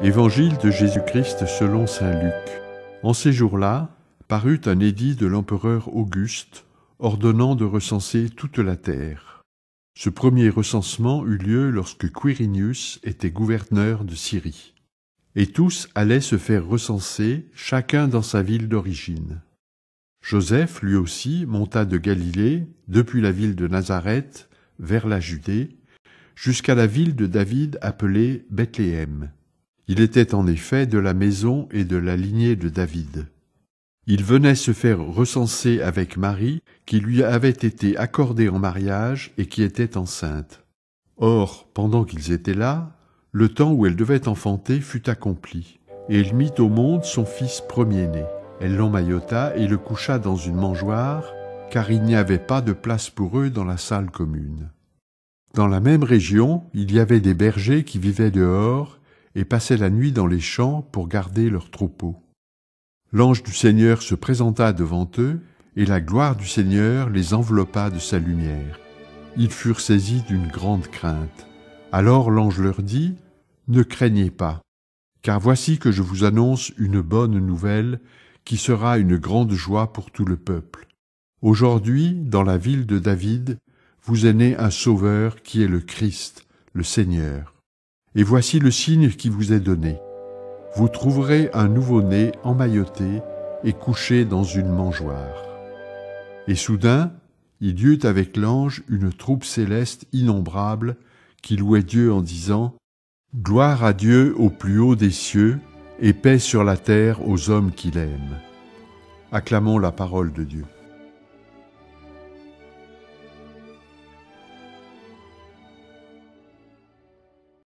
Évangile de Jésus-Christ selon saint Luc. En ces jours-là, parut un édit de l'empereur Auguste, ordonnant de recenser toute la terre. Ce premier recensement eut lieu lorsque Quirinius était gouverneur de Syrie. Et tous allaient se faire recenser, chacun dans sa ville d'origine. Joseph, lui aussi, monta de Galilée, depuis la ville de Nazareth, vers la Judée, jusqu'à la ville de David appelée Bethléem. Il était en effet de la maison et de la lignée de David. Il venait se faire recenser avec Marie, qui lui avait été accordée en mariage et qui était enceinte. Or, pendant qu'ils étaient là, le temps où elle devait enfanter fut accompli, et il mit au monde son fils premier-né. Elle l'emmaillota et le coucha dans une mangeoire, car il n'y avait pas de place pour eux dans la salle commune. Dans la même région, il y avait des bergers qui vivaient dehors et passaient la nuit dans les champs pour garder leurs troupeaux. L'ange du Seigneur se présenta devant eux, et la gloire du Seigneur les enveloppa de sa lumière. Ils furent saisis d'une grande crainte. Alors l'ange leur dit : « Ne craignez pas, car voici que je vous annonce une bonne nouvelle qui sera une grande joie pour tout le peuple. Aujourd'hui, dans la ville de David, vous est né un Sauveur qui est le Christ, le Seigneur. Et voici le signe qui vous est donné. Vous trouverez un nouveau-né emmailloté et couché dans une mangeoire. » Et soudain, il y eut avec l'ange une troupe céleste innombrable qui louait Dieu en disant : « Gloire à Dieu au plus haut des cieux et paix sur la terre aux hommes qu'il aime. » Acclamons la parole de Dieu.